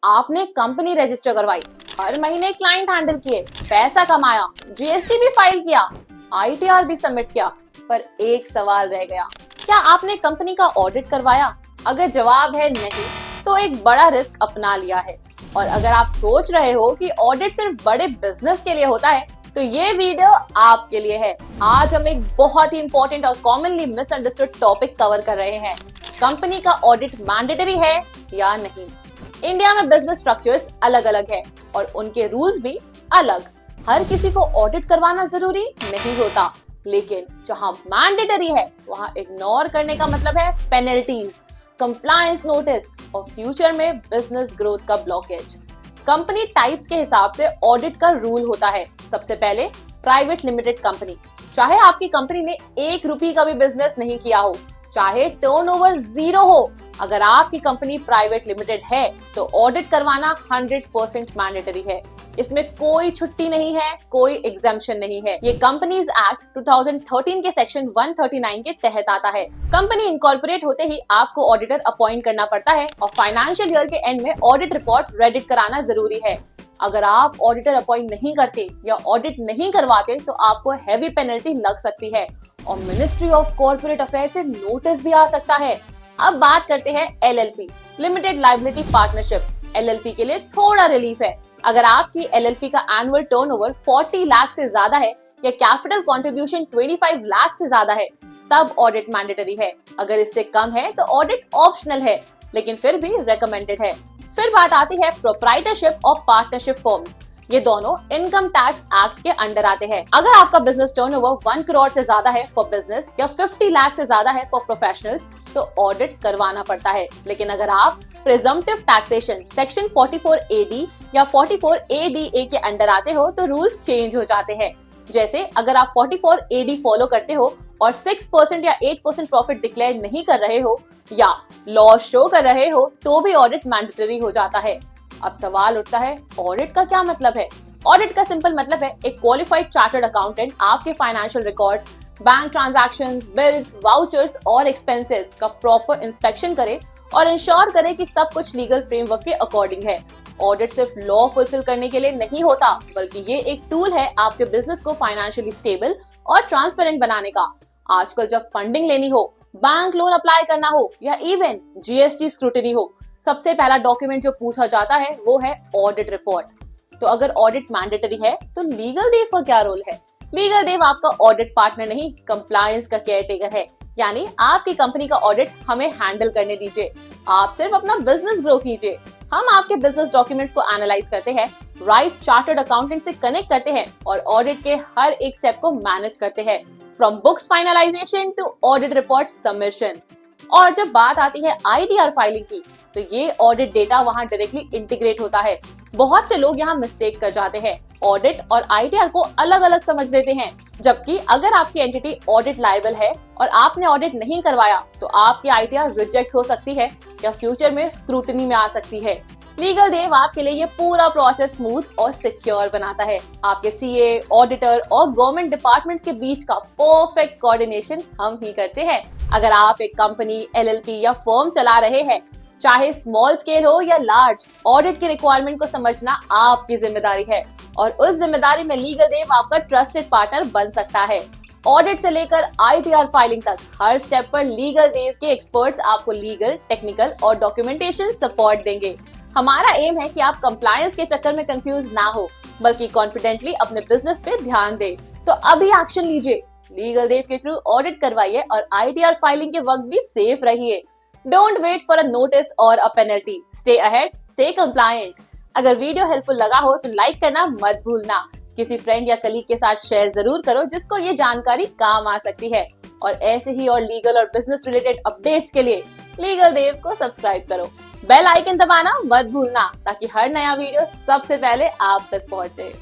आपने company register करवाई, हर महीने क्लाइंट हैंडल किए, पैसा कमाया, जीएसटी भी फाइल किया, आईटीआर भी सबमिट किया, पर एक सवाल रह गया, क्या आपने कंपनी का ऑडिट करवाया? अगर जवाब है नहीं, तो एक बड़ा रिस्क अपना लिया है। और अगर आप सोच रहे हो कि ऑडिट सिर्फ बड़े बिजनेस के लिए होता है, तो ये वीडियो आपके लिए है। आज हम एक बहुत ही इंपॉर्टेंट और कॉमनली मिसअंडरस्टूड टॉपिक कवर कर रहे हैं। कंपनी का ऑडिट मैंडेटरी है या नहीं? इंडिया में बिजनेस स्ट्रक्चर्स अलग अलग है और उनके रूल्स भी अलग। हर किसी को ऑडिट करवाना जरूरी नहीं होता, लेकिन जहां मैंडेटरी है वहां इग्नोर करने का मतलब है पेनल्टीज, कंप्लायंस नोटिस और फ्यूचर में बिजनेस ग्रोथ का ब्लॉकेज। कंपनी टाइप्स के हिसाब से ऑडिट का रूल होता है। सबसे पहले प्राइवेट लिमिटेड कंपनी। चाहे आपकी कंपनी ने 1 रुपए का भी बिजनेस नहीं किया हो, चाहे टर्नओवर 0 हो, अगर आपकी कंपनी प्राइवेट लिमिटेड है तो ऑडिट करवाना 100% मैंडेटरी है। इसमें कोई छुट्टी नहीं है, कोई एग्जेम्पशन नहीं है। ये कंपनीज एक्ट 2013 के सेक्शन 139 के तहत आता है। कंपनी इनकॉर्पोरेट होते ही आपको ऑडिटर अपॉइंट करना पड़ता है और फाइनेंशियल ईयर के एंड में ऑडिट रिपोर्ट रेडिट कराना जरूरी है। अगर आप ऑडिटर अपॉइंट नहीं करते या ऑडिट नहीं करवाते तो आपको हैवी पेनल्टी लग सकती है और मिनिस्ट्री ऑफ कॉर्पोरेट अफेयर से नोटिस भी आ सकता है। अब बात करते हैं LLP, limited liability partnership. LLP के लिए थोड़ा रिलीफ है। अगर आपकी एलएलपी का एनुअल टर्नओवर 40 लाख से ज्यादा है या कैपिटल कंट्रीब्यूशन 25 लाख से ज्यादा है, तब ऑडिट मैंडेटरी है। अगर इससे कम है तो ऑडिट ऑप्शनल है, लेकिन फिर भी रेकमेंडेड है। फिर बात आती है प्रोप्राइटरशिप और पार्टनरशिप फर्म्स। ये दोनों इनकम टैक्स एक्ट के अंडर आते हैं। अगर आपका बिजनेस टर्नओवर 1 करोड़ से ज्यादा है फॉर बिजनेस या 50 लाख से ज्यादा है फॉर प्रोफेशनल्स, तो ऑडिट करवाना पड़ता है। लेकिन अगर आप प्रिजम्पटिव टैक्सेशन सेक्शन 44 AD या 44 ADA के अंडर आते हो तो रूल्स चेंज हो जाते हैं। जैसे अगर आप 44 AD फॉलो करते हो और 6% या 8% प्रॉफिट डिक्लेयर नहीं कर रहे हो या लॉस शो कर रहे हो, तो भी ऑडिट मैंडेटरी हो जाता है। अब सवाल उठता है, ऑडिट का क्या मतलब है? ऑडिट का सिंपल मतलब है एक क्वालिफाइड चार्टर्ड अकाउंटेंट आपके financial records, bank transactions, bills, vouchers और एक्सपेंसेस का प्रॉपर इंस्पेक्शन करे और इंश्योर करे कि सब कुछ लीगल फ्रेमवर्क के अकॉर्डिंग है। ऑडिट सिर्फ लॉ फुलफिल करने के लिए नहीं होता, बल्कि ये एक टूल है आपके बिजनेस को फाइनेंशियली स्टेबल और ट्रांसपेरेंट बनाने का। आजकल जब फंडिंग लेनी हो, बैंक लोन अप्लाई करना हो या इवन जीएसटी स्क्रूटिनी हो, सबसे पहला डॉक्यूमेंट जो पूछा जाता है वो है ऑडिट रिपोर्ट। तो अगर ऑडिट मैंडेटरी है तो लीगल देव का क्या रोल है? लीगल देव आपका ऑडिट पार्टनर नहीं, कंप्लायंस का केयरटेकर है। यानी आपकी कंपनी का ऑडिट हमें हैंडल करने दीजिए, आप सिर्फ अपना बिजनेस ग्रो कीजिए। हम आपके बिजनेस डॉक्यूमेंट्स को एनालाइज करते हैं, राइट चार्टर्ड अकाउंटेंट से कनेक्ट करते हैं और ऑडिट के हर एक स्टेप को मैनेज करते हैं, from books finalisation to audit report submission. और जब बात आती है आईटीआर फाइलिंग की, तो ये ऑडिट डेटा वहां डायरेक्टली इंटीग्रेट होता है। बहुत से लोग यहाँ मिस्टेक कर जाते हैं, ऑडिट और आईटीआर को अलग अलग समझ लेते हैं, जबकि अगर आपकी एंटिटी ऑडिट लायबल है और आपने ऑडिट नहीं करवाया तो आपकी आईटीआर रिजेक्ट हो सकती है या फ्यूचर में स्क्रूटनी में आ सकती है। लीगल देव आपके लिए ये पूरा प्रोसेस स्मूथ और सिक्योर बनाता है। आपके सीए, ऑडिटर और गवर्नमेंट डिपार्टमेंट्स के बीच का परफेक्ट कोऑर्डिनेशन हम ही करते हैं। अगर आप एक कंपनी, एलएलपी या फर्म चला रहे हैं, चाहे स्मॉल स्केल हो या लार्ज, ऑडिट की रिक्वायरमेंट को समझना आपकी जिम्मेदारी है और उस जिम्मेदारी में लीगल देव आपका ट्रस्टेड पार्टनर बन सकता है। ऑडिट से लेकर आईटीआर फाइलिंग तक हर स्टेप पर लीगल देव के एक्सपर्ट्स आपको लीगल, टेक्निकल और डॉक्यूमेंटेशन सपोर्ट देंगे। हमारा एम है कि आप कंप्लायंस के चक्कर में कंफ्यूज ना हो, बल्कि कॉन्फिडेंटली अपने बिजनेस पे ध्यान दें। तो अभी एक्शन लीजिए, लीगल देव के थ्रू ऑडिट करवाइए और आईटीआर फाइलिंग के वक्त भी सेफ रहिए। Don't wait for a notice or a penalty. Stay ahead, stay compliant. अगर वीडियो हेल्पफुल लगा हो तो लाइक करना मत भूलना। किसी फ्रेंड या कलीग के साथ शेयर जरूर करो जिसको ये जानकारी काम आ सकती है। और ऐसे ही और लीगल और बिजनेस रिलेटेड अपडेट्स के लिए लीगल देव को सब्सक्राइब करो। बेल आइकन दबाना मत भूलना ताकि हर नया वीडियो सबसे पहले आप तक पहुंचे।